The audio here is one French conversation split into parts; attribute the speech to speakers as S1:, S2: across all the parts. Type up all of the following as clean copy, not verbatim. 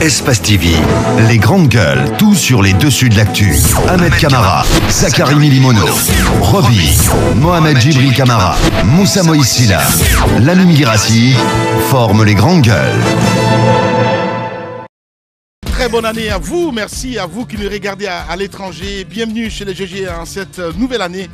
S1: Espace TV, les grandes gueules, tout sur les dessus de l'actu. Ahmed Camara, Zachary Milimono, Roby, Mohamed Djibril Camara, Moussa Moïsila, Lamine Girassi forment les grandes gueules.
S2: Très bonne année à vous, merci à vous qui nous regardez à l'étranger. Bienvenue chez les GG en cette nouvelle année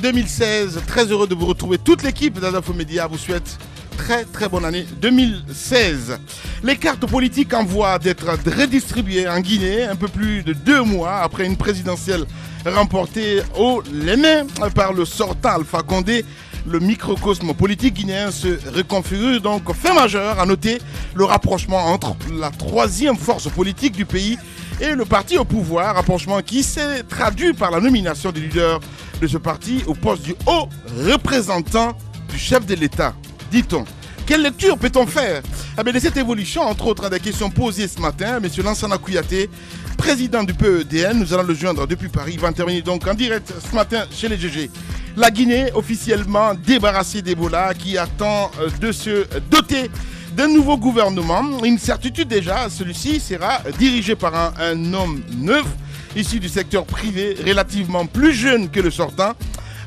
S2: 2016. Très heureux de vous retrouver. Toute l'équipe d'Adafo Média vous souhaite très bonne année 2016. Les cartes politiques en voie d'être redistribuées en Guinée un peu plus de 2 mois après une présidentielle remportée haut les mains par le sortant Alpha Condé. Le microcosme politique guinéen se reconfigure donc fait majeur. À noter le rapprochement entre la 3e force politique du pays et le parti au pouvoir, rapprochement qui s'est traduit par la nomination du leader de ce parti au poste du haut représentant du chef de l'État. Dit-on. Quelle lecture peut-on faire de cette évolution, entre autres des questions posées ce matin, M. Lansana Kouyaté, président du PEDN, nous allons le joindre depuis Paris, il va intervenir donc en direct ce matin chez les GG. La Guinée officiellement débarrassée d'Ebola qui attend de se doter d'un nouveau gouvernement. Une certitude déjà, celui-ci sera dirigé par un homme neuf, issu du secteur privé, relativement plus jeune que le sortant.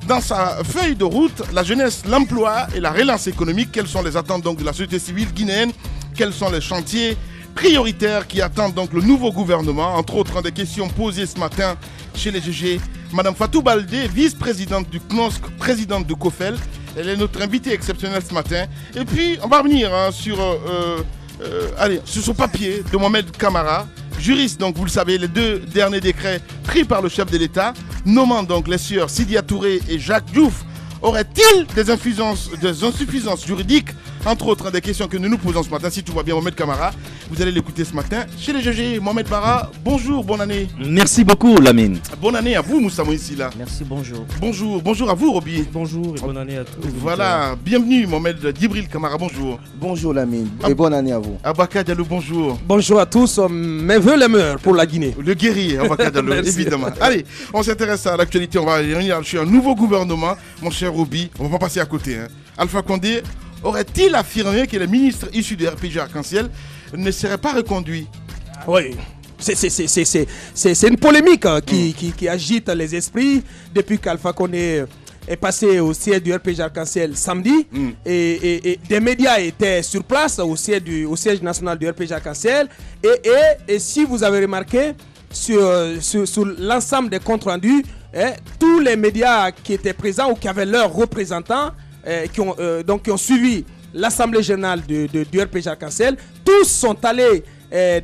S2: Dans sa feuille de route, la jeunesse, l'emploi et la relance économique, quelles sont les attentes donc de la société civile guinéenne, quels sont les chantiers prioritaires qui attendent donc le nouveau gouvernement, entre autres des questions posées ce matin chez les GG. Madame Fatou Baldé, vice-présidente du CNOSC, présidente de COFEL, elle est notre invitée exceptionnelle ce matin. Et puis on va revenir sur son papier de Mohamed Camara, juriste, donc vous le savez, les 2 derniers décrets pris par le chef de l'État, nommant donc les sieurs Sidia Touré et Jacques Diouf. Aurait-il des insuffisances juridiques, entre autres des questions que nous nous posons ce matin, si tout va bien, Mohamed Camara, vous allez l'écouter ce matin chez les GG. Mohamed Bara, bonjour, bonne année.
S3: Merci beaucoup, Lamine.
S2: Bonne année à vous, Moussa Moïsila.
S4: Merci, bonjour.
S2: Bonjour à vous, Roby.
S4: Bonjour et bonne année à tous.
S2: Voilà, bienvenue, Mohamed Djibril Camara, bonjour.
S5: Bonjour, Lamine, et bonne année à vous.
S2: Abaka Diallo, bonjour.
S4: Bonjour à tous, mes vœux les meilleurs pour la Guinée.
S2: Le guerrier, Abaka Diallo, évidemment. Allez, on s'intéresse à l'actualité, on va revenir sur un nouveau gouvernement, mon cher Roby, on va pas passer à côté. Alpha Condé aurait-il affirmé que les ministres issus du RPG Arc-en-Ciel ne seraient pas reconduits?
S4: Oui, c'est une polémique qui agite les esprits depuis qu'Alpha Condé est passé au siège du RPG Arc-en-Ciel samedi et des médias étaient sur place au siège national du RPG Arc-en-Ciel et si vous avez remarqué sur l'ensemble des comptes rendus, tous les médias qui étaient présents ou qui avaient leurs représentants qui ont suivi l'Assemblée générale du RPG Arc-en-Ciel, tous sont allés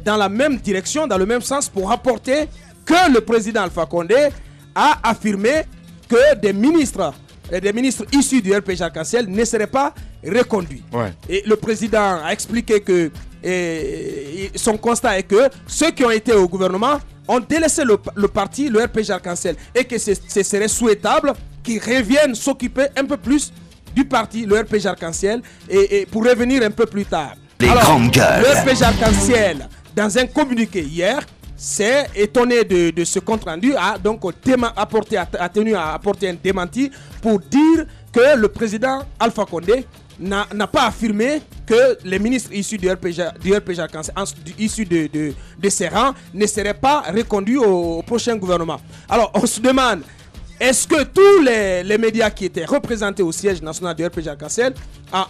S4: dans la même direction, dans le même sens pour rapporter que le président Alpha Condé a affirmé que des ministres issus du RPG Arc-en-Ciel ne seraient pas reconduits. Ouais. Et le président a expliqué que son constat est que ceux qui ont été au gouvernement ont délaissé le parti, le RPG Arc-en-Ciel, et que ce serait souhaitable qu'ils reviennent s'occuper un peu plus du parti, le RPG Arc-en-Ciel, et pour revenir un peu plus tard.
S1: Les grandes gueules.
S4: Le RPG Arc-en-Ciel, dans un communiqué hier, s'est étonné de ce compte rendu, a donc tenu à apporter un démenti pour dire que le président Alpha Condé n'a pas affirmé que les ministres issus du RPG Arc-en-Ciel, issus de ses rangs, ne seraient pas reconduits au prochain gouvernement. Alors on se demande, est-ce que tous les médias qui étaient représentés au siège national du RPG Arc-en-Ciel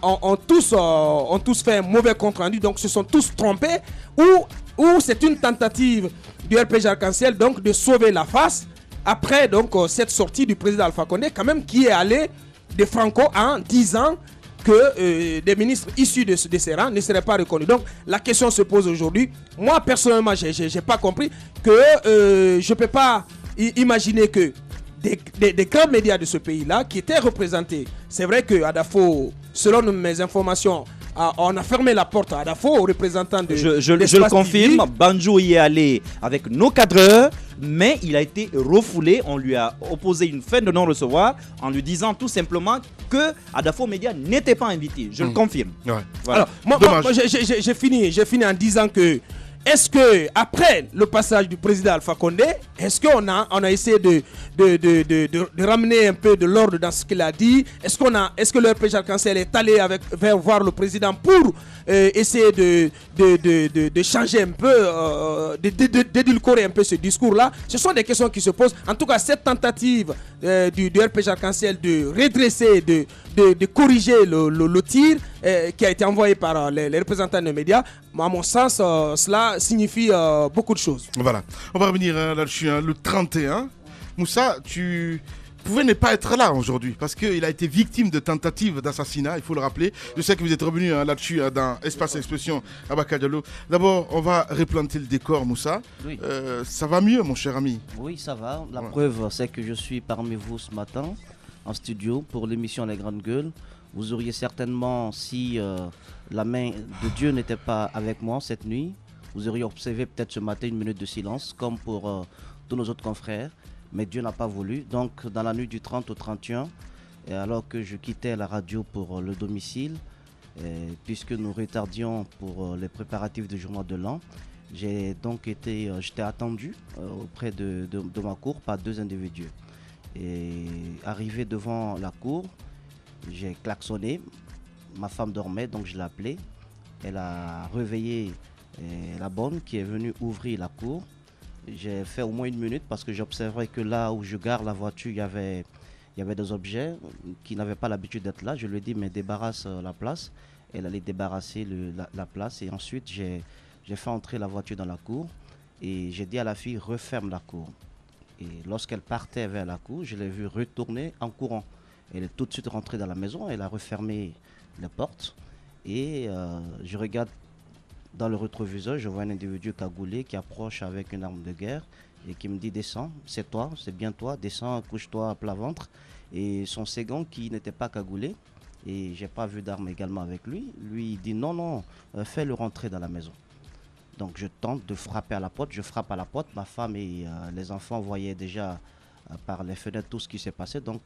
S4: ont tous fait un mauvais compte rendu, donc se sont tous trompés, ou c'est une tentative du RPG Arc-en-Ciel donc de sauver la face après donc cette sortie du président Alpha Condé, quand même, qui est allé de Franco en disant que des ministres issus de ces rangs ne seraient pas reconnus. Donc la question se pose aujourd'hui. Moi personnellement, j'ai pas compris que je peux pas imaginer que des grands médias de ce pays-là qui étaient représentés. C'est vrai que Adafo, selon mes informations, on a fermé la porte à Adafo, aux représentants de
S3: Je le confirme, Banjo y est allé avec nos cadreurs, mais il a été refoulé. On lui a opposé une fin de non-recevoir en lui disant tout simplement que Adafo Média n'était pas invité. Je le confirme.
S2: Ouais.
S3: Voilà.
S4: Alors, moi j'ai fini en disant que est-ce que après le passage du président Alpha Condé, est-ce qu'on a essayé de ramener un peu de l'ordre dans ce qu'il a dit? Est-ce que le RP Arc-en-Ciel est allé vers voir le président pour essayer de changer un peu, d'édulcorer un peu ce discours-là? Ce sont des questions qui se posent. En tout cas, cette tentative du RPG Arc-en-Ciel de redresser, de corriger le tir qui a été envoyé par les représentants des médias, à mon sens, cela signifie beaucoup de choses.
S2: Voilà. On va revenir là-dessus, le 31. Moussa, tu pouvais ne pas être là aujourd'hui parce qu'il a été victime de tentatives d'assassinat, il faut le rappeler. Je sais que vous êtes revenu là-dessus dans Espace Expression à Bakadialo. D'abord, on va replanter le décor, Moussa.
S6: Oui.
S2: Ça va mieux, mon cher ami?
S6: Oui, ça va. La preuve, c'est que je suis parmi vous ce matin en studio pour l'émission Les Grandes Gueules. Vous auriez certainement, si la main de Dieu n'était pas avec moi cette nuit, vous auriez observé peut-être ce matin une minute de silence, comme pour tous nos autres confrères. Mais Dieu n'a pas voulu. Donc, dans la nuit du 30 au 31, et alors que je quittais la radio pour le domicile, puisque nous retardions pour les préparatifs du journal de l'an, j'étais attendu auprès de ma cour par deux individus. Et arrivé devant la cour, j'ai klaxonné. Ma femme dormait, donc je l'ai appelée. Elle a réveillé la bonne qui est venue ouvrir la cour. J'ai fait au moins une minute parce que j'observais que là où je gare la voiture, il y avait des objets qui n'avaient pas l'habitude d'être là. Je lui ai dit, mais débarrasse la place. Elle allait débarrasser la place. Et ensuite, j'ai fait entrer la voiture dans la cour. Et j'ai dit à la fille, referme la cour. Et lorsqu'elle partait vers la cour, je l'ai vue retourner en courant. Elle est tout de suite rentrée dans la maison. Elle a refermé les portes. Et je regarde dans le rétroviseur, je vois un individu cagoulé qui approche avec une arme de guerre et qui me dit, descends, c'est toi, c'est bien toi, descends, couche-toi à plat ventre. Et son second qui n'était pas cagoulé, et j'ai pas vu d'arme également avec lui, lui il dit non, fais-le rentrer dans la maison. Donc je tente de frapper à la porte, je frappe à la porte, ma femme et les enfants voyaient déjà par les fenêtres tout ce qui s'est passé, donc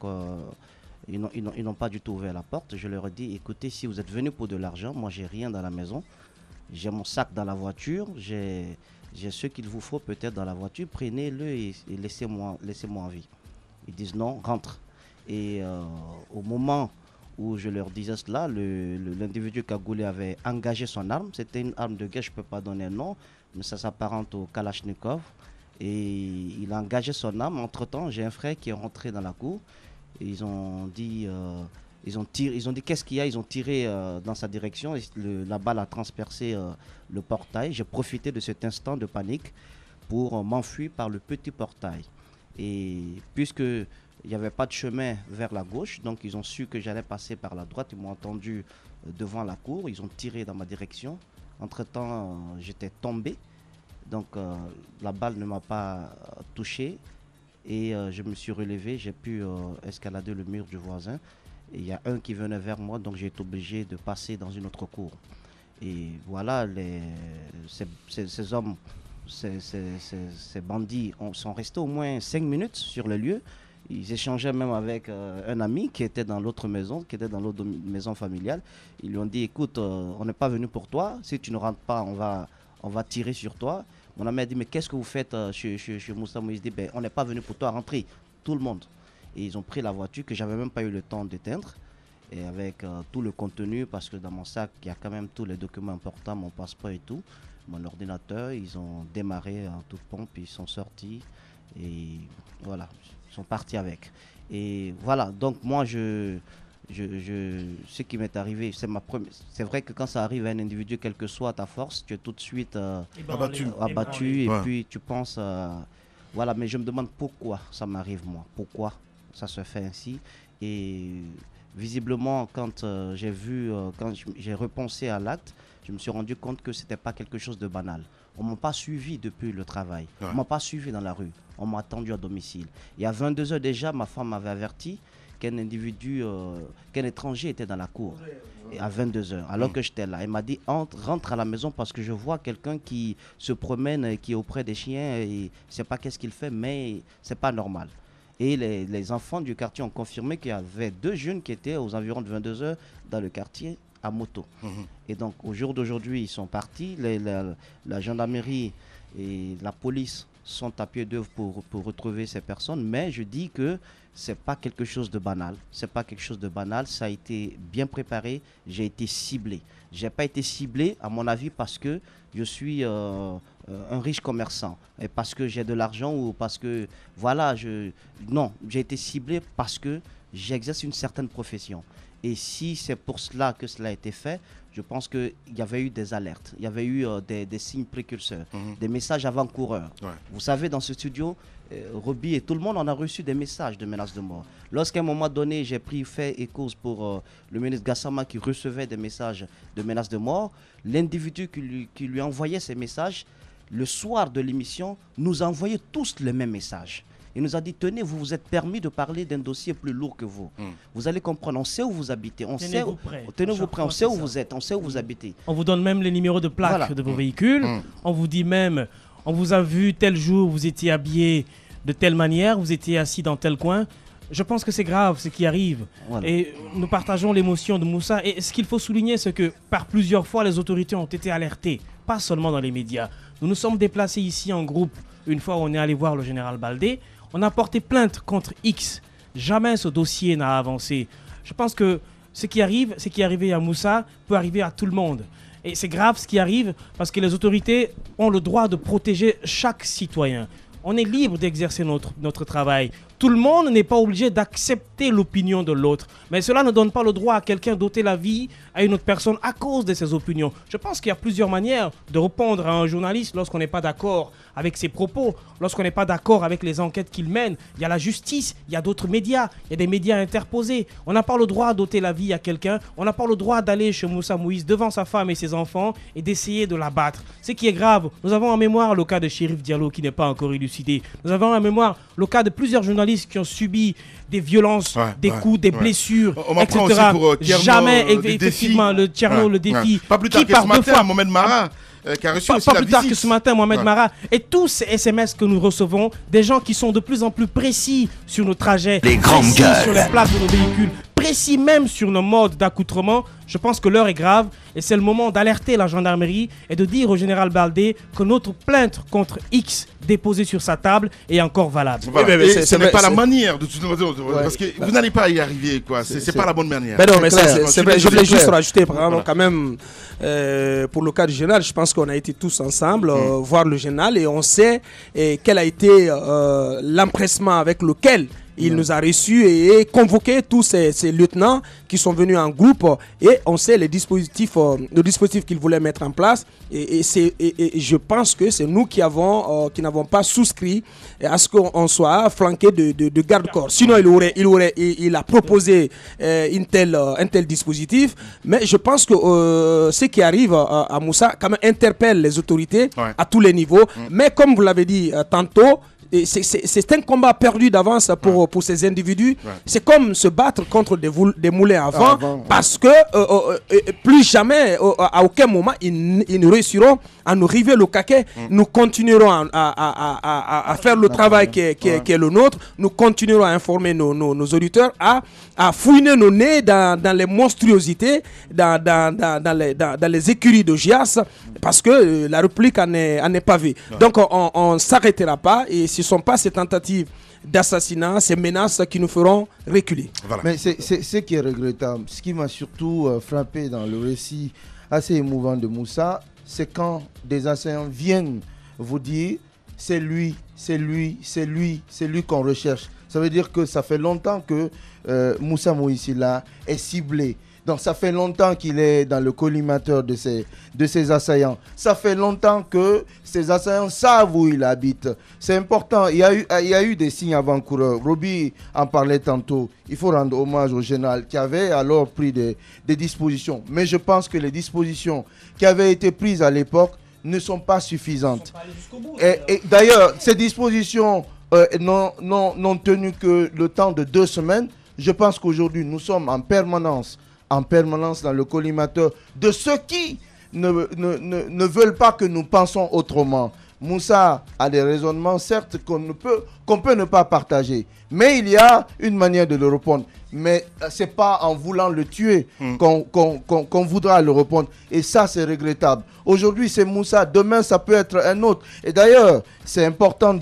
S6: ils n'ont pas du tout ouvert la porte. Je leur ai dit, écoutez, si vous êtes venus pour de l'argent, moi j'ai rien dans la maison. J'ai mon sac dans la voiture, j'ai ce qu'il vous faut peut-être dans la voiture, prenez-le et laissez-moi en vie. Ils disent non, rentre. Et au moment où je leur disais cela, l'individu cagoulé avait engagé son arme. C'était une arme de guerre, je ne peux pas donner un nom, mais ça s'apparente au Kalachnikov. Et il a engagé son arme. Entre-temps, j'ai un frère qui est rentré dans la cour. Et ils ont dit... Ils ont dit qu'est-ce qu'il y a, ils ont tiré dans sa direction et la balle a transpercé le portail. J'ai profité de cet instant de panique pour m'enfuir par le petit portail. Et puisque il n'y avait pas de chemin vers la gauche, donc ils ont su que j'allais passer par la droite, ils m'ont entendu devant la cour, ils ont tiré dans ma direction. Entre-temps, j'étais tombé, donc la balle ne m'a pas touché et je me suis relevé, j'ai pu escalader le mur du voisin. Il y a un qui venait vers moi, donc j'ai été obligé de passer dans une autre cour. Et voilà, ces hommes, ces bandits sont restés au moins 5 minutes sur le lieu. Ils échangeaient même avec un ami qui était dans l'autre maison, qui était dans l'autre maison familiale. Ils lui ont dit, écoute, on n'est pas venu pour toi. Si tu ne rentres pas, on va tirer sur toi. Mon ami a dit, mais qu'est-ce que vous faites chez Moussa Moïse? Il dit, on n'est pas venu pour toi, rentrer, tout le monde. Et ils ont pris la voiture que j'avais même pas eu le temps d'éteindre. Et avec tout le contenu, parce que dans mon sac, il y a quand même tous les documents importants, mon passeport et tout, mon ordinateur, ils ont démarré en toute pompe, ils sont sortis et voilà, ils sont partis avec. Et voilà, donc moi, ce qui m'est arrivé, c'est vrai que quand ça arrive à un individu, quelle que soit ta force, tu es tout de suite abattu et puis tu penses, voilà, mais je me demande pourquoi ça m'arrive moi, pourquoi ça se fait ainsi. Et visiblement, quand quand j'ai repensé à l'acte, je me suis rendu compte que c'était pas quelque chose de banal. On m'a pas suivi depuis le travail, on m'a pas suivi dans la rue, on m'a attendu à domicile. Et à 22h déjà, ma femme m'avait averti qu'un étranger était dans la cour. Et à 22h, alors que j'étais là, elle m'a dit rentre à la maison parce que je vois quelqu'un qui se promène, qui est auprès des chiens et je sais pas qu'est-ce qu'il fait, mais c'est pas normal. Et les enfants du quartier ont confirmé qu'il y avait 2 jeunes qui étaient aux environs de 22h dans le quartier à moto. Et donc, au jour d'aujourd'hui, ils sont partis. La gendarmerie et la police sont à pied d'œuvre pour retrouver ces personnes. Mais je dis que ce n'est pas quelque chose de banal. C'est pas quelque chose de banal. Ça a été bien préparé. J'ai été ciblé. Je n'ai pas été ciblé, à mon avis, parce que je suis un riche commerçant. Et parce que j'ai de l'argent ou parce que... Voilà, non, j'ai été ciblé parce que j'exerce une certaine profession. Et si c'est pour cela que cela a été fait, je pense qu'il y avait eu des alertes, il y avait eu des signes précurseurs, des messages avant-coureurs. Ouais. Vous savez, dans ce studio, Roby et tout le monde, on a reçu des messages de menaces de mort. Lorsqu'à un moment donné, j'ai pris fait et cause pour le ministre Gassama qui recevait des messages de menaces de mort, l'individu qui lui envoyait ces messages, le soir de l'émission, nous envoyait tous les mêmes messages. Il nous a dit, tenez, vous vous êtes permis de parler d'un dossier plus lourd que vous. Vous allez comprendre, on sait où vous habitez, tenez-vous prêt, on sait où vous êtes, on sait où vous habitez.
S7: On vous donne même les numéros de plaque de vos véhicules. On vous dit même, on vous a vu tel jour, vous étiez habillé de telle manière, vous étiez assis dans tel coin. Je pense que c'est grave ce qui arrive. Voilà. Et nous partageons l'émotion de Moussa. Et ce qu'il faut souligner, c'est que par plusieurs fois, les autorités ont été alertées, pas seulement dans les médias. Nous nous sommes déplacés ici en groupe, une fois où on est allé voir le général Baldé. On a porté plainte contre X. Jamais ce dossier n'a avancé. Je pense que ce qui est arrivé à Moussa peut arriver à tout le monde. Et c'est grave ce qui arrive parce que les autorités ont le droit de protéger chaque citoyen. On est libre d'exercer notre travail. Tout le monde n'est pas obligé d'accepter l'opinion de l'autre. Mais cela ne donne pas le droit à quelqu'un d'ôter la vie à une autre personne à cause de ses opinions. Je pense qu'il y a plusieurs manières de répondre à un journaliste lorsqu'on n'est pas d'accord avec ses propos, lorsqu'on n'est pas d'accord avec les enquêtes qu'il mène. Il y a la justice, il y a d'autres médias, il y a des médias interposés. On n'a pas le droit d'ôter la vie à quelqu'un. On n'a pas le droit d'aller chez Moussa Moïse devant sa femme et ses enfants et d'essayer de l'abattre. Ce qui est grave, nous avons en mémoire le cas de Chérif Diallo qui n'est pas encore élucidé. Nous avons en mémoire le cas de plusieurs journalistes qui ont subi des violences, des coups, des blessures, etc.
S2: Aussi pour Tierno,
S7: jamais, effectivement, le Tierno, le défi.
S2: Pas plus tard que ce matin, Mohamed Mara. Qui a reçu
S7: pas plus tard que ce matin, Mohamed Mara. Et tous ces SMS que nous recevons, des gens qui sont de plus en plus précis sur nos trajets, précis sur les plaques de nos véhicules, précis même sur nos modes d'accoutrement, je pense que l'heure est grave et c'est le moment d'alerter la gendarmerie et de dire au général Baldé que notre plainte contre X déposée sur sa table est encore valable.
S2: Voilà. Et ce n'est pas la manière de toute façon, parce que vous n'allez pas y arriver, quoi. C'est pas la bonne manière.
S4: Ben non, mais c'est vrai. Je voulais juste rajouter, par exemple, quand même, pour le cas du général, je pense qu'on a été tous ensemble voir le général et on sait quel a été l'empressement avec lequel il nous a reçus et convoqué tous ces lieutenants qui sont venus en groupe et on sait le dispositif qu'ils voulaient mettre en place et je pense que c'est nous qui n'avons pas souscrit à ce qu'on soit flanqué de garde-corps. Sinon il a proposé un tel dispositif, mais je pense que ce qui arrive à Moussa quand même interpelle les autorités à tous les niveaux, mais comme vous l'avez dit tantôt, c'est un combat perdu d'avance pour ces individus. C'est comme se battre contre des moulins à vent parce que plus jamais, à aucun moment, ils ne réussiront à nous river le caquet. Nous continuerons à faire le travail qui est le nôtre. Nous continuerons à informer nos auditeurs, à fouiner nos nez dans les monstruosités, dans les écuries de Gias, parce que la République en est pavée. Donc on ne s'arrêtera pas et ce ne sont pas ces tentatives d'assassinat, ces menaces qui nous feront reculer.
S5: Voilà. Mais c'est ce qui est regrettable. Ce qui m'a surtout frappé dans le récit assez émouvant de Moussa, c'est quand des assaillants viennent vous dire c'est lui qu'on recherche. Ça veut dire que ça fait longtemps que Moussa Moïsila est ciblé. Donc ça fait longtemps qu'il est dans le collimateur de ces assaillants. Ça fait longtemps que ces assaillants savent où il habite. C'est important. Il y a eu des signes avant-coureurs. Roby en parlait tantôt. Il faut rendre hommage au général qui avait alors pris des dispositions. Mais je pense que les dispositions qui avaient été prises à l'époque ne sont pas suffisantes. Et d'ailleurs, ces dispositions n'ont tenu que le temps de 2 semaines. Je pense qu'aujourd'hui, nous sommes en permanence dans le collimateur de ceux qui ne veulent pas que nous pensions autrement. Moussa a des raisonnements, certes, qu'on peut ne pas partager. Mais il y a une manière de le répondre. Mais ce n'est pas en voulant le tuer qu'on voudra le répondre. Et ça, c'est regrettable. Aujourd'hui, c'est Moussa. Demain, ça peut être un autre. Et d'ailleurs, c'est important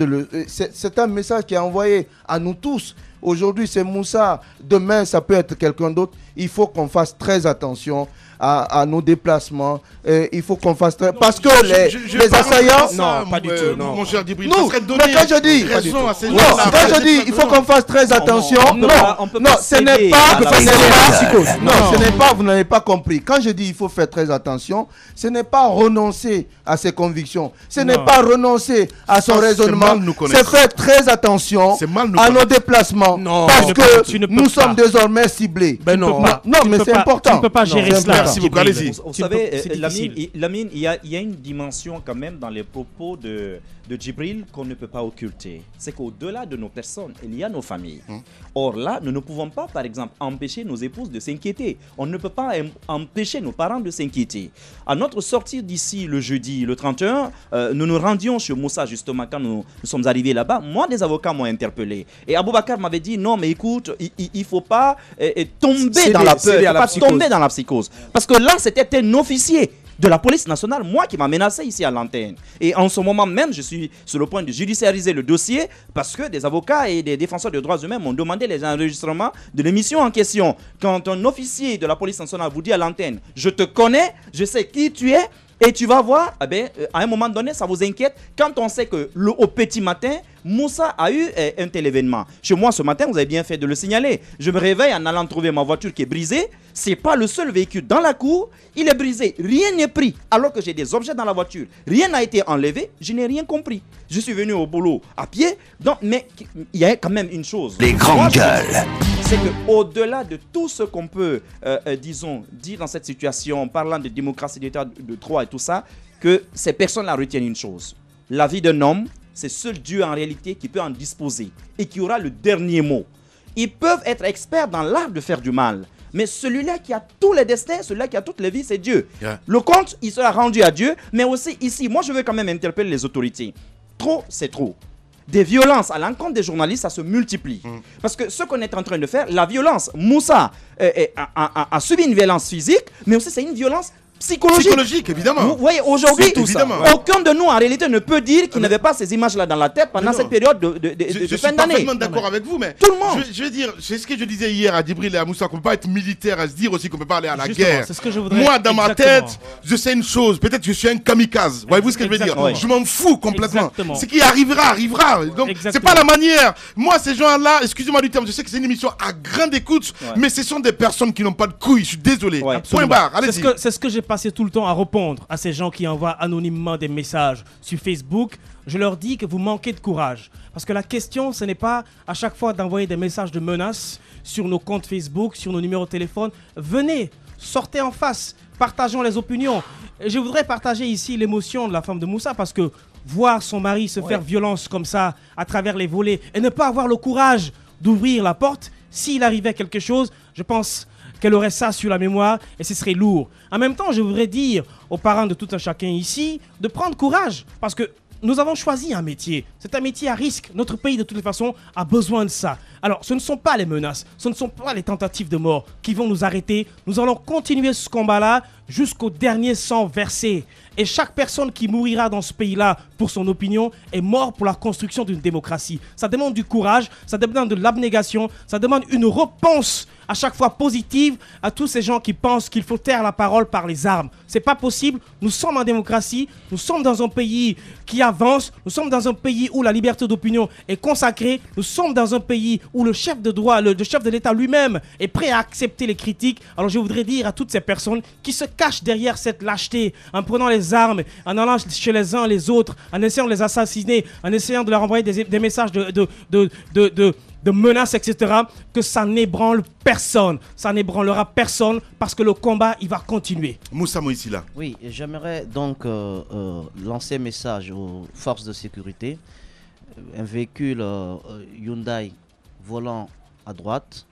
S5: c'est un message qui est envoyé à nous tous. Aujourd'hui, c'est Moussa. Demain, ça peut être quelqu'un d'autre. Il faut qu'on fasse très attention à nos déplacements. Il faut qu'on fasse très... Parce que les assaillants...
S4: Non, pas du tout. Non.
S2: Mon cher Djibril,
S5: Non, mais quand je dis... Quand je dis il faut qu'on fasse très attention... Non, ce n'est pas... Ce n'est pas... Vous n'avez pas compris. Quand je dis il faut faire très attention, ce n'est pas renoncer à ses convictions. Ce n'est pas renoncer à son raisonnement. C'est faire très attention à nos déplacements. Parce que nous sommes désormais ciblés.
S4: Non,
S5: mais c'est important.
S7: Tu ne peux pas gérer cela.
S2: Merci beaucoup, allez-y.
S3: Vous savez, Lamine, il y a une dimension quand même dans les propos de Djibril qu'on ne peut pas occulter. C'est qu'au-delà de nos personnes, il y a nos familles. Or là, nous ne pouvons pas, par exemple, empêcher nos épouses de s'inquiéter. On ne peut pas empêcher nos parents de s'inquiéter. À notre sortie d'ici le jeudi, le 31, nous nous rendions chez Moussa justement quand nous sommes arrivés là-bas. Moi, des avocats m'ont interpellé. Et Aboubacar m'avait dit, non mais écoute, il ne faut pas tomber dans la peur, il ne faut pas tomber dans la psychose. Parce que là, c'était un officier de la police nationale, moi qui m'a menacé ici à l'antenne. Et en ce moment même, je suis sur le point de judiciariser le dossier parce que des avocats et des défenseurs des droits humains m'ont demandé les enregistrements de l'émission en question. Quand un officier de la police nationale vous dit à l'antenne, je te connais, je sais qui tu es, et tu vas voir, à un moment donné, ça vous inquiète quand on sait que au petit matin, Moussa a eu un tel événement. Chez moi, ce matin, vous avez bien fait de le signaler. Je me réveille en allant trouver ma voiture qui est brisée. Ce n'est pas le seul véhicule dans la cour. Il est brisé. Rien n'est pris. Alors que j'ai des objets dans la voiture. Rien n'a été enlevé. Je n'ai rien compris. Je suis venu au boulot à pied. Donc, mais il y a quand même une chose.
S1: Les grandes gueules.
S3: C'est qu'au-delà de tout ce qu'on peut, disons, dire dans cette situation, parlant de démocratie, d'état de droit et tout ça, que ces personnes-là retiennent une chose. La vie d'un homme, c'est seul Dieu en réalité qui peut en disposer et qui aura le dernier mot. Ils peuvent être experts dans l'art de faire du mal, mais celui-là qui a tous les destins, celui-là qui a toutes les vies, c'est Dieu. Yeah. Le compte, il sera rendu à Dieu, mais aussi ici, moi je veux quand même interpeller les autorités. Trop, c'est trop. Des violences à l'encontre des journalistes, ça se multiplie. Parce que ce qu'on est en train de faire, la violence, Moussa a subi une violence physique, mais aussi c'est une violence psychologique,
S2: évidemment.
S3: Vous voyez, aujourd'hui, aucun de nous, en réalité, ne peut dire qu'il n'avait pas ces images-là dans la tête pendant cette période de fin d'année.
S2: Je suis parfaitement d'accord avec vous, mais
S3: tout le monde.
S2: Je veux dire, c'est ce que je disais hier à Djibril et à Moussa, qu'on ne peut pas être militaire, à se dire aussi qu'on ne peut pas aller à la guerre.
S7: C'est ce que je voudrais.
S2: Moi, dans ma tête, je sais une chose, peut-être que je suis un kamikaze. Voyez-vous ce que je veux dire? Je m'en fous complètement. Ce qui arrivera. Donc, c'est pas la manière. Moi, ces gens-là, excusez-moi du terme, je sais que c'est une émission à grande écoute, mais ce sont des personnes qui n'ont pas de couilles. Je suis désolé. Point barre. Allez-y.
S7: C'est ce que j'ai passé tout le temps à répondre à ces gens qui envoient anonymement des messages sur Facebook. Je leur dis que vous manquez de courage. Parce que la question, ce n'est pas à chaque fois d'envoyer des messages de menaces sur nos comptes Facebook, sur nos numéros de téléphone. Venez, sortez en face, partageons les opinions. Et je voudrais partager ici l'émotion de la femme de Moussa parce que voir son mari se faire violence comme ça à travers les volets et ne pas avoir le courage d'ouvrir la porte, s'il arrivait quelque chose, je pense qu'elle aurait ça sur la mémoire et ce serait lourd. En même temps, je voudrais dire aux parents de tout un chacun ici de prendre courage parce que nous avons choisi un métier. C'est un métier à risque. Notre pays, de toute façon, a besoin de ça. Alors, ce ne sont pas les menaces, ce ne sont pas les tentatives de mort qui vont nous arrêter. Nous allons continuer ce combat-là jusqu'au dernier sang versé. Et chaque personne qui mourira dans ce pays-là pour son opinion est mort pour la construction d'une démocratie. Ça demande du courage, ça demande de l'abnégation, ça demande une réponse à chaque fois positive à tous ces gens qui pensent qu'il faut taire la parole par les armes. C'est pas possible. Nous sommes en démocratie, nous sommes dans un pays qui avance, nous sommes dans un pays où la liberté d'opinion est consacrée, nous sommes dans un pays où le chef de droit, le chef de l'État lui-même est prêt à accepter les critiques. Alors je voudrais dire à toutes ces personnes qui se cachent derrière cette lâcheté, en prenant les armes, en allant chez les uns les autres, en essayant de les assassiner, en essayant de leur envoyer des messages de menaces, etc., que ça n'ébranle personne. Ça n'ébranlera personne parce que le combat, il va continuer.
S2: Moussa Moïsila.
S6: Oui, j'aimerais donc lancer un message aux forces de sécurité. Un véhicule Hyundai volant à droite,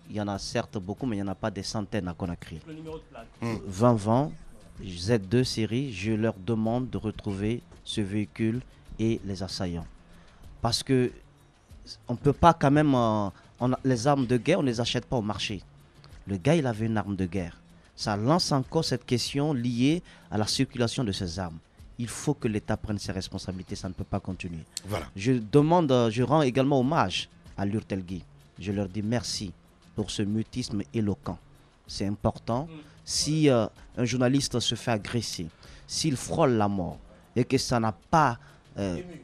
S6: il y en a certes beaucoup, mais il n'y en a pas des centaines à Conakry. Le numéro de plaque. 2020 Z2 série, je leur demande de retrouver ce véhicule et les assaillants. Parce que on ne peut pas quand même... les armes de guerre, on ne les achète pas au marché. Le gars, il avait une arme de guerre. Ça lance encore cette question liée à la circulation de ces armes. Il faut que l'État prenne ses responsabilités, ça ne peut pas continuer. Voilà. Je rends également hommage à l'Urtelgui. Je leur dis merci pour ce mutisme éloquent. C'est important. Si un journaliste se fait agresser, s'il frôle la mort et que ça n'a pas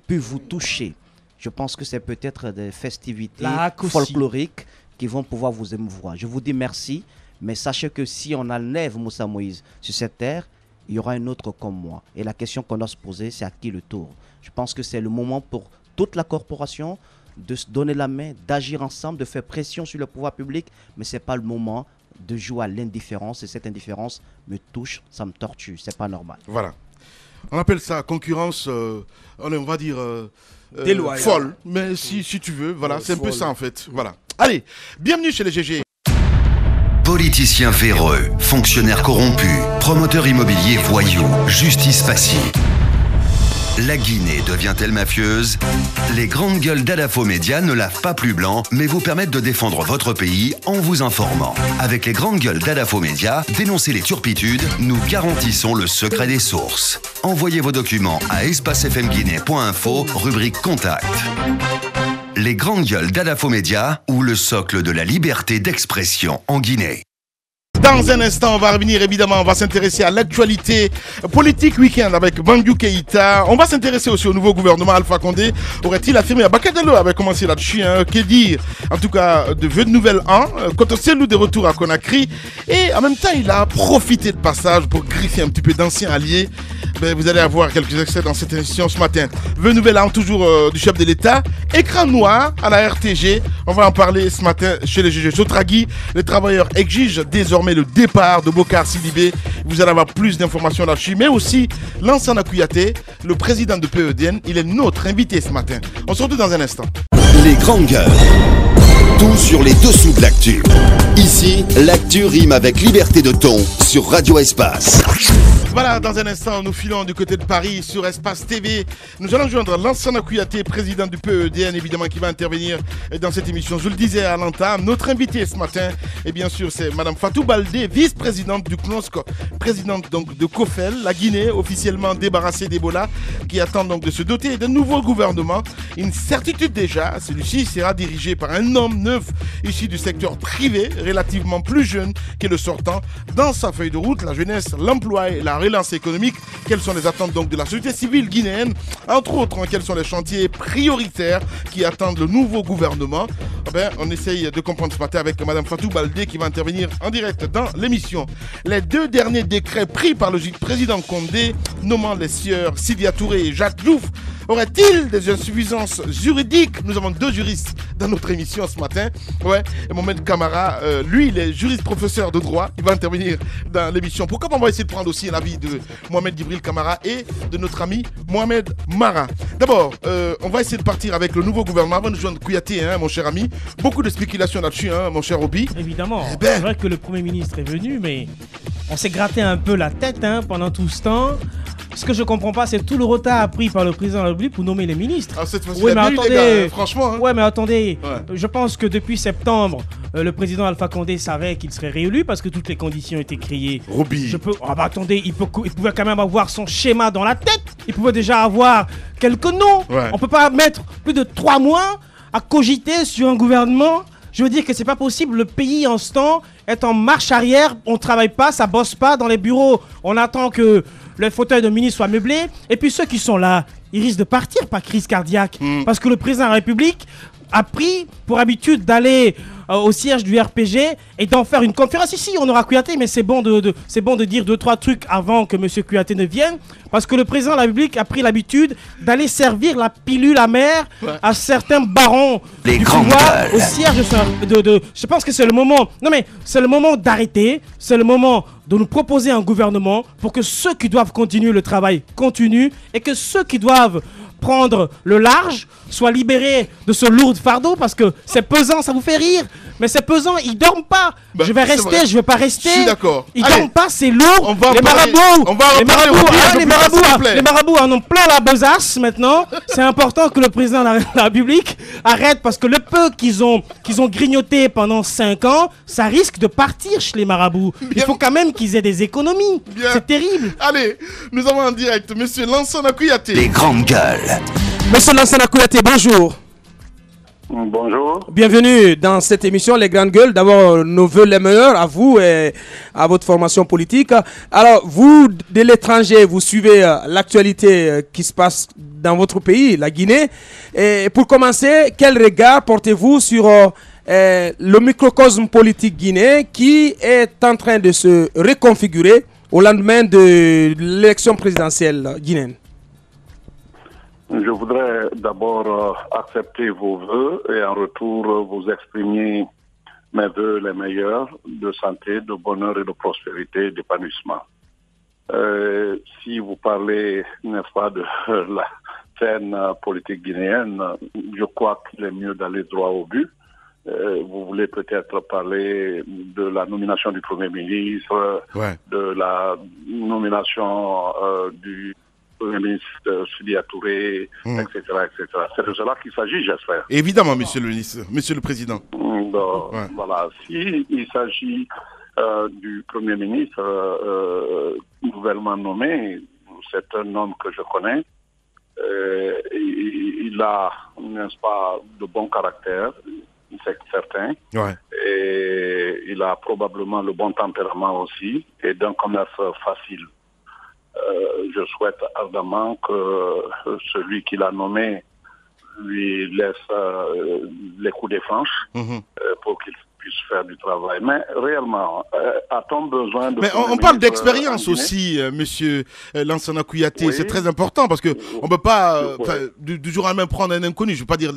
S6: pu vous toucher, je pense que c'est peut-être des festivités folkloriques qui vont pouvoir vous émouvoir. Je vous dis merci, mais sachez que si on enlève Moussa Moïse sur cette terre, il y aura un autre comme moi. Et la question qu'on doit se poser, c'est à qui le tour? Je pense que c'est le moment pour toute la corporation de se donner la main, d'agir ensemble, de faire pression sur le pouvoir public, mais ce n'est pas le moment de jouer à l'indifférence. Et cette indifférence me touche, ça me torture, c'est pas normal.
S2: Voilà. On appelle ça concurrence, on va dire... folle, mais si tu veux, voilà, c'est un peu ça en fait. Voilà. Allez, bienvenue chez les GG.
S1: Politiciens véreux, fonctionnaires corrompus, promoteurs immobiliers voyous, justice passive. La Guinée devient-elle mafieuse? Les grandes gueules d'Adafo Média ne lavent pas plus blanc, mais vous permettent de défendre votre pays en vous informant. Avec les grandes gueules d'Adafo Média, dénoncez les turpitudes, nous garantissons le secret des sources. Envoyez vos documents à espacefmguinée.info, rubrique Contact. Les grandes gueules d'Adafo Média ou le socle de la liberté d'expression en Guinée.
S2: Dans un instant, on va revenir évidemment, on va s'intéresser à l'actualité politique week-end avec Bandiou Keïta. On va s'intéresser aussi au nouveau gouvernement Alpha Condé. Aurait-il affirmé à Bakadelo avait commencé là-dessus, que dire en tout cas de vœux de nouvel an, quand on s'est loué des retours à Conakry. Et en même temps, il a profité de passage pour griffer un petit peu d'anciens alliés. Ben, vous allez avoir quelques extraits dans cette émission ce matin. Vœux nouvel an toujours du chef de l'État. Écran noir à la RTG. On va en parler ce matin chez les GG Sotragui. Les travailleurs exigent désormais le départ de Bokar Sidibé. Vous allez avoir plus d'informations là-dessus. Mais aussi Lansana Kouyaté, le président de PEDN. Il est notre invité ce matin. On se retrouve dans un instant.
S1: Les grandes gueules. Tout sur les dessous de l'actu. Ici, l'actu rime avec liberté de ton sur Radio Espace.
S2: Voilà, dans un instant, nous filons du côté de Paris sur Espace TV. Nous allons joindre Lansana Kouyaté, président du PEDN, évidemment, qui va intervenir dans cette émission. Je le disais à l'entame, notre invité ce matin, et bien sûr, c'est Madame Fatou Baldé, vice-présidente du CNOSC, présidente donc de COFEL, la Guinée, officiellement débarrassée d'Ebola, qui attend donc de se doter d'un nouveau gouvernement. Une certitude déjà, celui-ci sera dirigé par un homme neuf, issu du secteur privé, relativement plus jeune que le sortant. Dans sa feuille de route, la jeunesse, l'emploi et la relance économique, quelles sont les attentes donc de la société civile guinéenne, entre autres, quels sont les chantiers prioritaires qui attendent le nouveau gouvernement. On essaye de comprendre ce matin avec Madame Fatou Baldé qui va intervenir en direct dans l'émission. Les deux derniers décrets pris par le président Condé, nommant les sieurs Sidia Touré et Jacques Diouf, aurait-il des insuffisances juridiques? Nous avons deux juristes dans notre émission ce matin. Et Mohamed Kamara, lui, il est juriste professeur de droit. Il va intervenir dans l'émission. Pourquoi pas, on va essayer de prendre aussi l'avis de Mohamed Djibril Kamara et de notre ami Mohamed Mara. D'abord, on va essayer de partir avec le nouveau gouvernement. Avant de joindre Kouyaté, mon cher ami. Beaucoup de spéculations là-dessus, mon cher Obi.
S7: Évidemment. C'est vrai que le Premier ministre est venu, mais on s'est gratté un peu la tête pendant tout ce temps. Ce que je comprends pas, c'est tout le retard pris par le président de la République pour nommer les ministres.
S2: Ah, cette fois-ci, mais attendez,
S7: franchement. Ouais, mais attendez. Je pense que depuis septembre, le président Alpha Condé savait qu'il serait réélu parce que toutes les conditions étaient créées.
S2: Roby.
S7: Attendez, il pouvait quand même avoir son schéma dans la tête. Il pouvait déjà avoir quelques noms. On peut pas mettre plus de 3 mois à cogiter sur un gouvernement. Je veux dire que c'est pas possible. Le pays en ce temps est en marche arrière. On travaille pas, ça bosse pas dans les bureaux. On attend que le fauteuil de ministre soit meublé. Et puis ceux qui sont là, ils risquent de partir par crise cardiaque. Parce que le président de la République a pris pour habitude d'aller au siège du RPG et d'en faire une conférence. Ici, on aura Kouyaté, mais c'est bon de dire 2-3 trucs avant que M. Kouyaté ne vienne. Parce que le président de la République a pris l'habitude d'aller servir la pilule amère à certains barons
S1: du
S7: pouvoir au siège je pense que c'est le moment. Non mais c'est le moment d'arrêter. C'est le moment de nous proposer un gouvernement pour que ceux qui doivent continuer le travail continuent et que ceux qui doivent prendre le large soient libérés de ce lourd fardeau parce que c'est pesant, ça vous fait rire. Mais c'est pesant, ils dorment pas.
S2: Bah,
S7: je vais rester, je vais pas rester.
S2: Je suis d'accord.
S7: Ils dorment pas, c'est lourd.
S2: On va
S7: les marabouts,
S2: on va en parler,
S7: les marabouts en ont plein la besace maintenant. C'est important que le président de la République arrête parce que le peu qu'ils ont grignoté pendant 5 ans, ça risque de partir chez les marabouts.
S2: Bien.
S7: Il faut quand même qu'ils aient des économies. C'est terrible.
S2: Allez, nous avons en direct Monsieur Lansana Kouyaté.
S1: Les grandes gueules.
S4: Monsieur Lansana Kouyaté, bonjour.
S8: Bonjour.
S4: Bienvenue dans cette émission Les Grandes Gueules. D'abord, nos voeux les meilleurs à vous et à votre formation politique. Alors, vous, de l'étranger, vous suivez l'actualité qui se passe dans votre pays, la Guinée. Et pour commencer, quel regard portez-vous sur le microcosme politique guinéen qui est en train de se reconfigurer au lendemain de l'élection présidentielle guinéenne?
S8: Je voudrais d'abord accepter vos vœux et en retour vous exprimer mes vœux les meilleurs de santé, de bonheur et de prospérité, d'épanouissement. Si vous parlez, n'est-ce pas, de la scène politique guinéenne, je crois qu'il est mieux d'aller droit au but. Vous voulez peut-être parler de la nomination du Premier ministre, de la nomination du Premier ministre Sidia Touré, etc., etc. C'est de cela qu'il s'agit, j'espère.
S2: Évidemment, monsieur le ministre, monsieur le président.
S8: Donc, voilà. Il s'agit du Premier ministre nouvellement nommé, c'est un homme que je connais. Il a, n'est-ce pas, de bon caractère, c'est certain. Et il a probablement le bon tempérament aussi et d'un commerce facile. Je souhaite ardemment que celui qui l'a nommé lui laisse les coups des franches pour qu'il puisse faire du travail. Mais réellement, a-t-on besoin de...
S2: Mais on parle d'expérience aussi, monsieur Lansana Kouyaté. Oui. C'est très important parce qu'on ne peut pas du jour au lendemain prendre un inconnu, je ne veux pas dire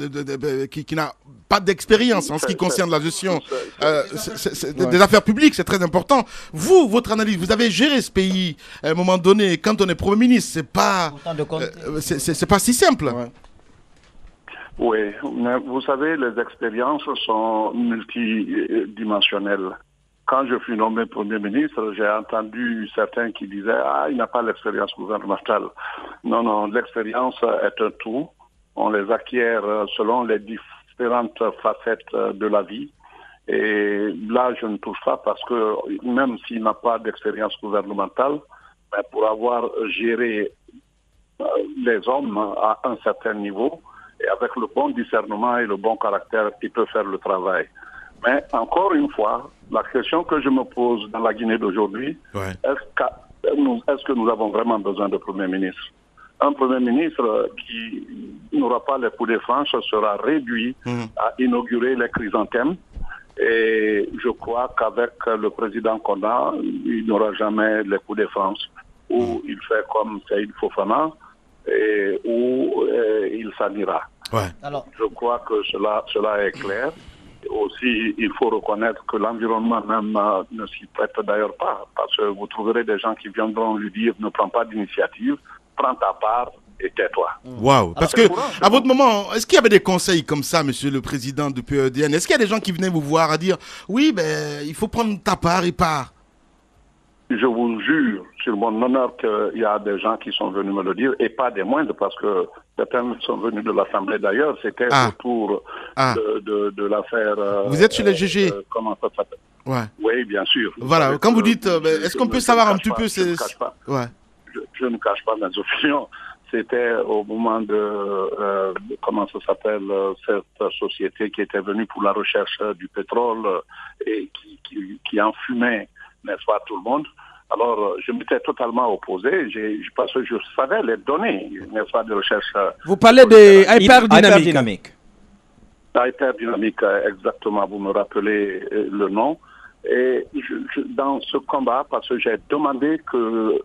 S2: qui n'a pas d'expérience en ce qui concerne la gestion des affaires publiques, c'est très important. Vous, votre analyse, vous avez géré ce pays à un moment donné, quand on est Premier ministre, c'est pas si simple.
S8: Oui, mais vous savez, les expériences sont multidimensionnelles. Quand je fus nommé Premier ministre, j'ai entendu certains qui disaient « Ah, il n'a pas l'expérience gouvernementale ». Non, l'expérience est un tout. On les acquiert selon les différentes facettes de la vie. Et là, je ne touche pas parce que même s'il n'a pas d'expérience gouvernementale, mais pour avoir géré les hommes à un certain niveau, et avec le bon discernement et le bon caractère, il peut faire le travail. Mais encore une fois, la question que je me pose dans la Guinée d'aujourd'hui, est-ce que nous avons vraiment besoin de Premier ministre? Un Premier ministre qui n'aura pas les coups de franche sera réduit à inaugurer les chrysanthèmes. Et je crois qu'avec le président qu'on a, il n'aura jamais les coups de franche. Ou il fait comme Saïd Fofana, et où il s'en ira. Alors, je crois que cela est clair. Aussi, il faut reconnaître que l'environnement même ne s'y prête d'ailleurs pas, parce que vous trouverez des gens qui viendront lui dire ne prends pas d'initiative, prends ta part et tais-toi.
S2: Waouh. Parce que, à votre moment, est-ce qu'il y avait des conseils comme ça, monsieur le président de PEDN? Est-ce qu'il y a des gens qui venaient vous voir à dire oui, il faut prendre ta part et part?
S8: Je vous jure, sur mon honneur, qu'il y a des gens qui sont venus me le dire, et pas des moindres, parce que certains sont venus de l'Assemblée d'ailleurs, c'était autour de l'affaire...
S2: Vous êtes sur les GG?
S8: Comment ça s'appelle? Oui, bien sûr.
S2: Voilà, quand vous dites, est-ce qu'on peut savoir un petit peu...
S8: Je ne cache pas mes opinions. C'était au moment de, comment ça s'appelle, cette société qui était venue pour la recherche du pétrole et qui enfumait, n'est-ce pas, tout le monde. Alors, je m'étais totalement opposé, parce que je savais les données, n'est-ce pas, de recherche.
S4: Vous parlez de hyperdynamique.
S8: Hyperdynamique, exactement, vous me rappelez le nom. Et dans ce combat, parce que j'ai demandé que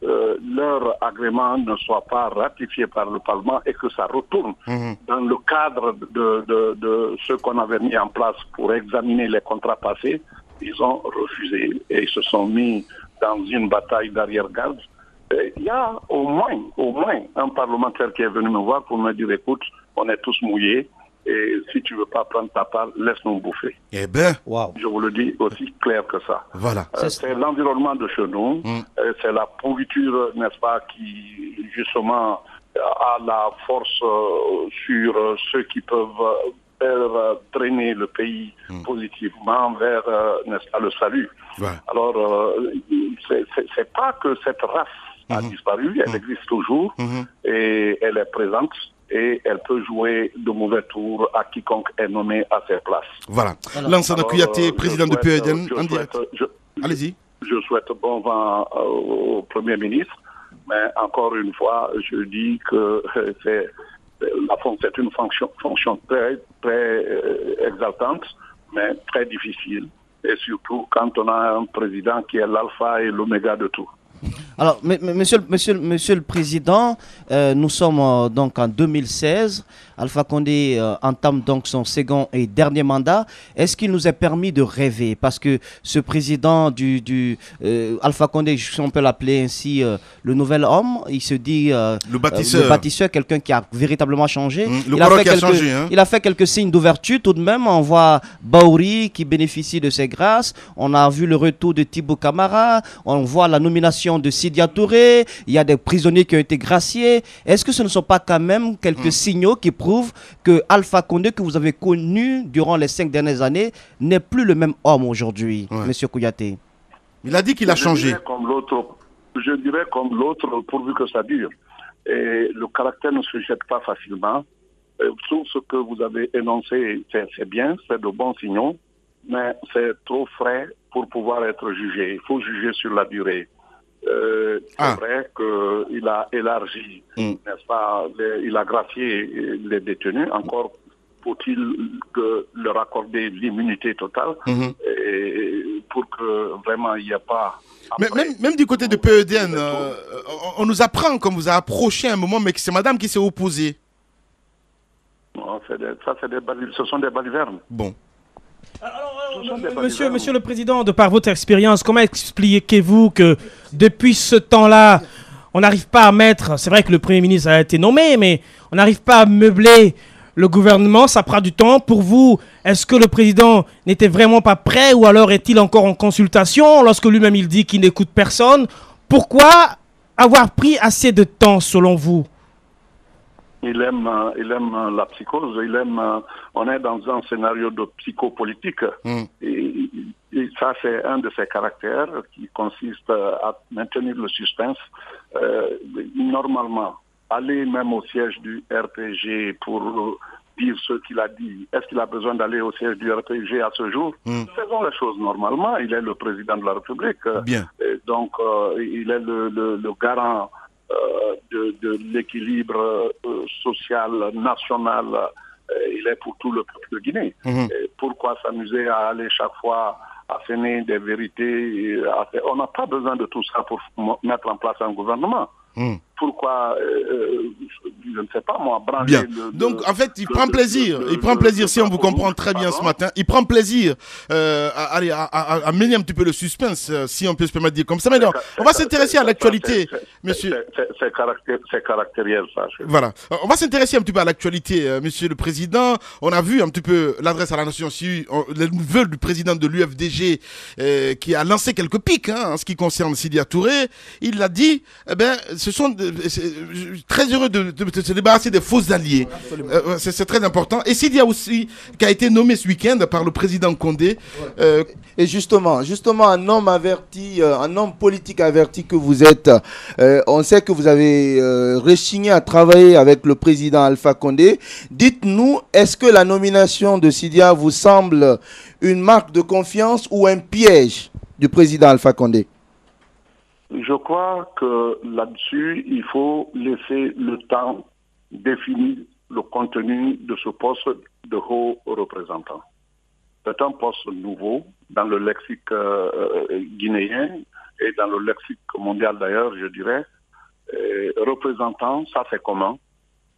S8: leur agrément ne soit pas ratifié par le Parlement et que ça retourne dans le cadre de ce qu'on avait mis en place pour examiner les contrats passés, ils ont refusé et ils se sont mis dans une bataille d'arrière-garde. Il y a au moins un parlementaire qui est venu me voir pour me dire, écoute, on est tous mouillés, Et si tu ne veux pas prendre ta part, laisse-nous bouffer.
S2: Eh ben,
S8: je vous le dis aussi clair que ça.
S2: Voilà.
S8: C'est l'environnement de chez nous, c'est la pourriture, n'est-ce pas, qui justement a la force sur ceux qui peuvent faire traîner le pays positivement vers, n'est-ce pas, le salut. Ouais. Alors, c'est pas que cette race a disparu, elle existe toujours et elle est présente. Et elle peut jouer de mauvais tours à quiconque est nommé à ses places.
S2: Voilà. Lansana Kouyaté, président de PEDN, en direct. Allez-y.
S8: Je souhaite bon vent au Premier ministre, mais encore une fois, je dis que c'est une fonction très, très exaltante, mais très difficile. Et surtout quand on a un président qui est l'alpha et l'oméga de tout.
S6: Alors, monsieur le Président, nous sommes donc en 2016. Alpha Condé entame donc son second et dernier mandat. Est-ce qu'il nous est permis de rêver? Parce que ce président Alpha Condé, si on peut l'appeler ainsi, le nouvel homme, il se dit le bâtisseur, quelqu'un qui a véritablement changé. Il a fait quelques signes d'ouverture tout de même. On voit Baouri qui bénéficie de ses grâces. On a vu le retour de Thibaut Camara. On voit la nomination de Sidia Touré. Il y a des prisonniers qui ont été graciés. Est-ce que ce ne sont pas quand même quelques signaux qui prouvent que Alpha Condé, que vous avez connu durant les 5 dernières années, n'est plus le même homme aujourd'hui, Monsieur Kouyaté?
S2: Il a dit qu'il a changé.
S8: Je dirais comme l'autre, pourvu que ça dure. Et le caractère ne se jette pas facilement. Tout ce que vous avez énoncé, c'est bien, c'est de bons signaux, mais c'est trop frais pour pouvoir être jugé. Il faut juger sur la durée. C'est vrai qu'il a élargi, n'est-ce pas, il a gracié les détenus. Encore faut-il leur accorder l'immunité totale et pour que vraiment il n'y ait pas...
S2: Mais même du côté de PEDN, on nous apprend qu'on vous a approché à un moment, mais que c'est madame qui s'est opposée.
S8: Non, ce sont des balivernes.
S2: Bon.
S7: Alors, monsieur le Président, de par votre expérience, comment expliquez-vous que depuis ce temps-là, on n'arrive pas à mettre, c'est vrai que le Premier ministre a été nommé, mais on n'arrive pas à meubler le gouvernement, ça prend du temps. Pour vous, est-ce que le Président n'était vraiment pas prêt ou alors est-il encore en consultation lorsque lui-même il dit qu'il n'écoute personne? Pourquoi avoir pris assez de temps selon vous?
S8: Il aime la psychose, on est dans un scénario de psychopolitique. Et ça, c'est un de ses caractères qui consiste à maintenir le suspense. Normalement, aller même au siège du RPG pour dire ce qu'il a dit. Est-ce qu'il a besoin d'aller au siège du RPG à ce jour? Faisons les choses normalement. Il est le président de la République.
S2: Bien.
S8: Donc, il est le garant de l'équilibre social, national. Il est pour tout le peuple de Guinée. Pourquoi s'amuser à aller chaque fois asséner des vérités? On n'a pas besoin de tout ça pour mettre en place un gouvernement. Pourquoi, je ne sais pas moi, branler
S2: Donc, en fait, il prend plaisir, si on vous comprend très bien ce matin, il prend plaisir à mener un petit peu le suspense, si on peut se permettre de dire comme ça. Mais non, on va s'intéresser à l'actualité, monsieur.
S8: C'est caractériel, ça.
S2: Voilà. On va s'intéresser un petit peu à l'actualité, monsieur le Président. On a vu un petit peu l'adresse à la nation, les vœux du président de l'UFDG qui a lancé quelques pics en ce qui concerne Sidia Touré. Il l'a dit, ce sont très heureux de se débarrasser des faux alliés. C'est très important. Et Sidia aussi, qui a été nommé ce week-end par le président Condé.
S5: Et justement, un homme averti, un homme politique averti que vous êtes, on sait que vous avez rechigné à travailler avec le président Alpha Condé. Dites-nous, est-ce que la nomination de Sidia vous semble une marque de confiance ou un piège du président Alpha Condé?
S8: Je crois que là-dessus, il faut laisser le temps définir le contenu de ce poste de haut représentant. C'est un poste nouveau dans le lexique guinéen et dans le lexique mondial d'ailleurs, je dirais. Représentant, ça c'est comment?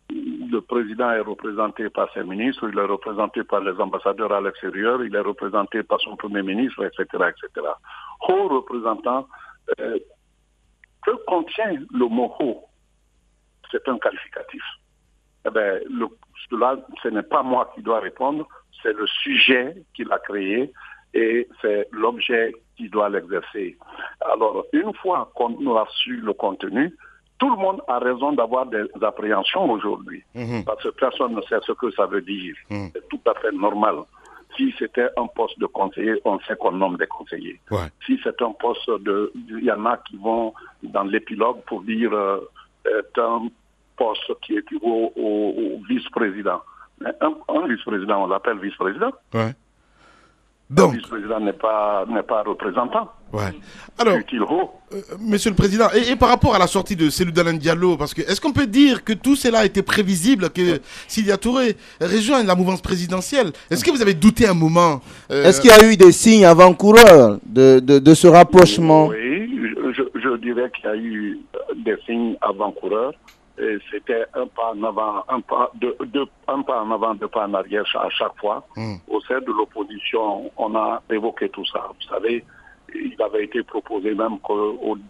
S8: Le président est représenté par ses ministres, il est représenté par les ambassadeurs à l'extérieur, il est représenté par son premier ministre, etc. etc. Haut représentant, que contient le mot haut? C'est un qualificatif. cela, ce n'est pas moi qui dois répondre, c'est le sujet qu'il a créé et c'est l'objet qui doit l'exercer. Alors, une fois qu'on a su le contenu, tout le monde a raison d'avoir des appréhensions aujourd'hui, parce que personne ne sait ce que ça veut dire. C'est tout à fait normal. Si c'était un poste de conseiller, on sait qu'on nomme des conseillers. Ouais. Si c'est un poste il y en a qui vont dans l'épilogue pour dire c'est un poste qui équivaut au vice-président. Un vice-président, on l'appelle vice-président. Ouais. Donc, le vice-président n'est pas représentant.
S2: Ouais. Alors, Monsieur le Président, et par rapport à la sortie de Cellou Dalein Diallo, parce que est-ce qu'on peut dire que tout cela était prévisible, que Sidya Touré rejoigne la mouvance présidentielle? Est-ce que vous avez douté un moment
S5: Est-ce qu'il y a eu des signes avant-coureurs de ce rapprochement?
S8: Oui, je dirais qu'il y a eu des signes avant-coureurs. C'était un pas en avant, deux pas en arrière à chaque fois. Au sein de l'opposition, on a évoqué tout ça. Vous savez, il avait été proposé même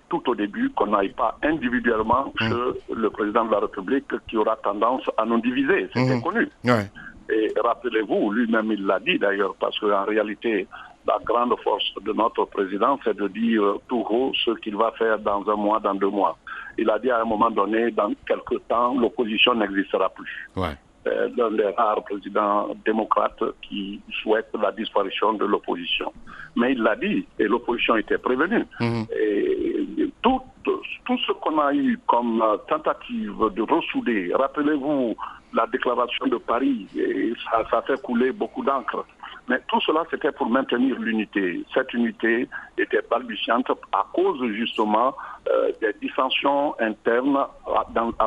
S8: tout au début qu'on n'aille pas individuellement chez le président de la République qui aura tendance à nous diviser. C'était connu. Ouais. Et rappelez-vous, lui-même il l'a dit d'ailleurs, parce qu'en réalité, la grande force de notre président, c'est de dire tout haut ce qu'il va faire dans un mois, dans 2 mois. Il a dit à un moment donné, dans quelques temps, l'opposition n'existera plus. Ouais. L'un des rares présidents démocrates qui souhaitent la disparition de l'opposition. Mais il l'a dit, et l'opposition était prévenue. Et tout ce qu'on a eu comme tentative de ressouder, rappelez-vous la déclaration de Paris, et ça fait couler beaucoup d'encre. Mais tout cela, c'était pour maintenir l'unité. Cette unité était balbutiante à cause justement des dissensions internes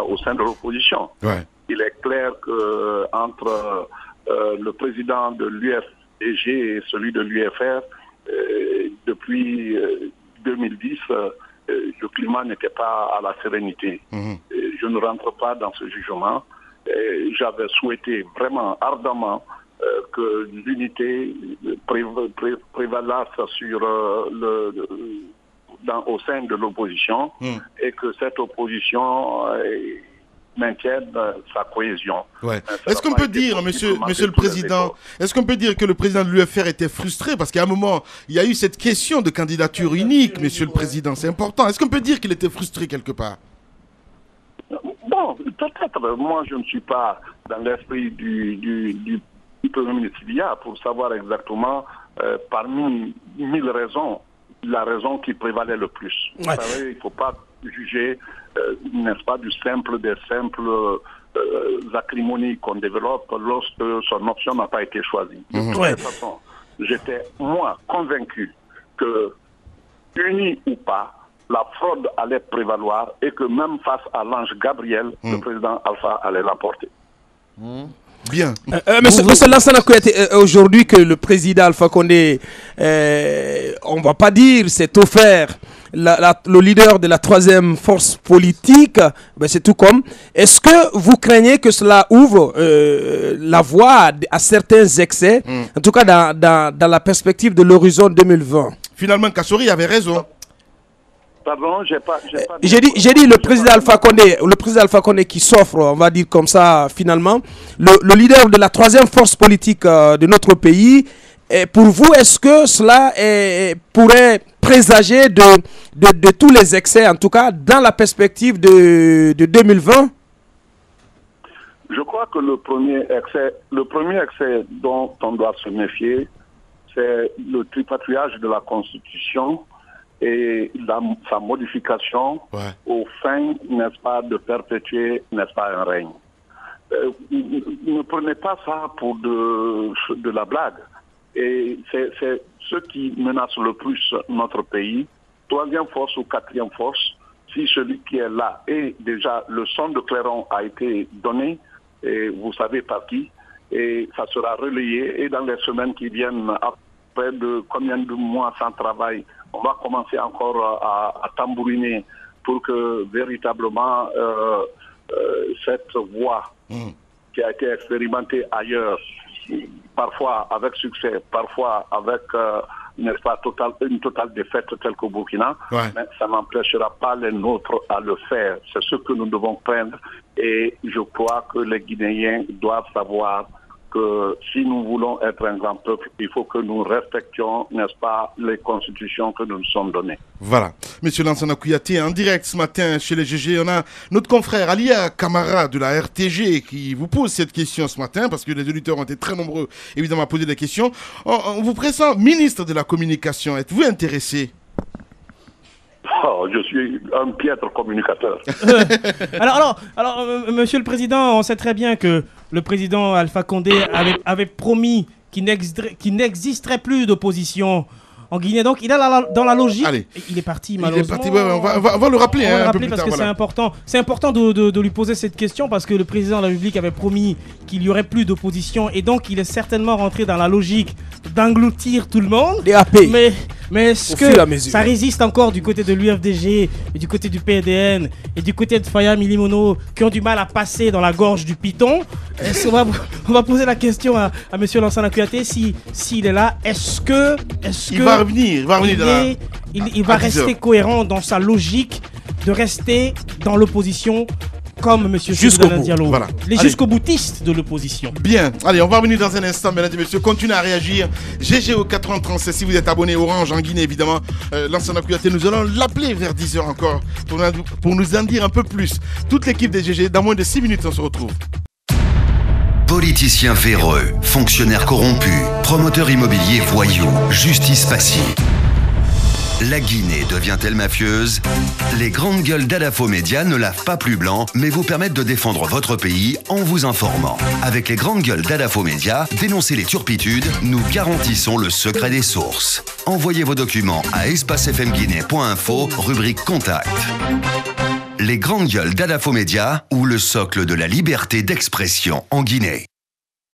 S8: au sein de l'opposition. Ouais. Il est clair qu'entre le président de l'UFDG et celui de l'UFR, depuis 2010, le climat n'était pas à la sérénité. Je ne rentre pas dans ce jugement. J'avais souhaité vraiment ardemment que l'unité prévalasse au sein de l'opposition et que cette opposition maintienne sa cohésion.
S2: Ouais. Est-ce qu'on peut dire, monsieur le Président, est-ce qu'on peut dire que le président de l'UFR était frustré parce qu'à un moment, il y a eu cette question de candidature unique, monsieur le Président, c'est important. Est-ce qu'on peut dire qu'il était frustré quelque part?
S8: Bon, peut-être. Moi, je ne suis pas dans l'esprit du Premier ministre Biya pour savoir exactement, parmi 1000 raisons, la raison qui prévalait le plus. Ouais. Vous savez, il ne faut pas juger, n'est-ce pas, des simples acrimonies qu'on développe lorsque son option n'a pas été choisie. De toute façon, j'étais, moi, convaincu que, uni ou pas, la fraude allait prévaloir et que même face à l'ange Gabriel, le président Alpha allait l'emporter.
S2: Bien.
S4: Monsieur Lansana Kouyaté, aujourd'hui que le président Alpha Condé, on ne va pas dire, s'est offert le leader de la 3e force politique, ben c'est tout comme. Est-ce que vous craignez que cela ouvre la voie à certains excès, en tout cas dans la perspective de l'horizon 2020?
S2: Finalement, Kassori avait raison.
S8: Pardon, j'ai
S4: dit le président Alpha Condé qui s'offre, on va dire comme ça finalement, le leader de la 3e force politique de notre pays. Et pour vous, est-ce que cela pourrait présager de tous les excès, en tout cas dans la perspective de 2020?
S8: Je crois que le premier excès dont on doit se méfier, c'est le tripatouillage de la Constitution et sa modification aux fins, n'est-ce pas, de perpétuer, n'est-ce pas, un règne. Ne prenez pas ça pour de la blague. Et c'est ce qui menace le plus notre pays. 3e force ou 4e force, si celui qui est là et déjà le son de clairon a été donné, et vous savez par qui, et ça sera relayé, et dans les semaines qui viennent, après de combien de mois sans travail, on va commencer encore à tambouriner pour que véritablement cette voie qui a été expérimentée ailleurs, parfois avec succès, parfois avec n'est-ce pas, une totale défaite telle qu'au Burkina,
S2: ouais.
S8: Mais ça n'empêchera pas les nôtres à le faire. C'est ce que nous devons prendre et je crois que les Guinéens doivent savoir que si nous voulons être un grand peuple, il faut que nous respections, n'est-ce pas, les constitutions que nous nous sommes données.
S2: Voilà. Monsieur Lansana Kouyaté, en direct ce matin chez les GG, on a notre confrère Alia Kamara de la RTG qui vous pose cette question ce matin parce que les auditeurs ont été très nombreux, évidemment, à poser des questions. On vous présente ministre de la Communication. Êtes-vous intéressé?
S8: Oh, je suis un piètre communicateur.
S7: alors, Monsieur le Président, on sait très bien que le président Alpha Condé avait promis qu'il n'existerait plus d'opposition en Guinée. Donc, il est dans la logique.
S2: Allez.
S7: Il est parti, malheureusement.
S2: Il est parti, on va le rappeler.
S7: On va le rappeler
S2: un peu plus
S7: parce
S2: tard,
S7: que
S2: voilà.
S7: c'est important de lui poser cette question parce que le président de la République avait promis qu'il n'y aurait plus d'opposition et donc il est certainement rentré dans la logique d'engloutir tout le monde. Mais est-ce que ça résiste encore du côté de l'UFDG, et du côté du PDN et du côté de Faya Milimono qui ont du mal à passer dans la gorge du python? On va poser la question à M. Lansana Kouyaté s'il est là. Est-ce que
S2: il va revenir
S7: il va rester cohérent dans sa logique de rester dans l'opposition comme M. Soudan Diallo,
S2: voilà.
S7: Les jusqu'au boutistes de l'opposition.
S2: Bien, allez, on va revenir dans un instant, mesdames et messieurs. Continuez à réagir. GG au 437, si vous êtes abonné Orange en Guinée, évidemment. Lansana Kouyaté, nous allons l'appeler vers 10h encore pour nous en dire un peu plus. Toute l'équipe des GG, dans moins de 6 minutes, on se retrouve.
S1: Politiciens véreux, fonctionnaires corrompus, promoteurs immobiliers voyous, justice passive. La Guinée devient-elle mafieuse? Les grandes gueules d'Adafo Média ne lavent pas plus blanc, mais vous permettent de défendre votre pays en vous informant. Avec les grandes gueules d'Adafo Média, dénoncez les turpitudes, nous garantissons le secret des sources. Envoyez vos documents à espacefmguinée.info, rubrique Contact. Les grandes gueules d'Adafo Média ou le socle de la liberté d'expression en Guinée.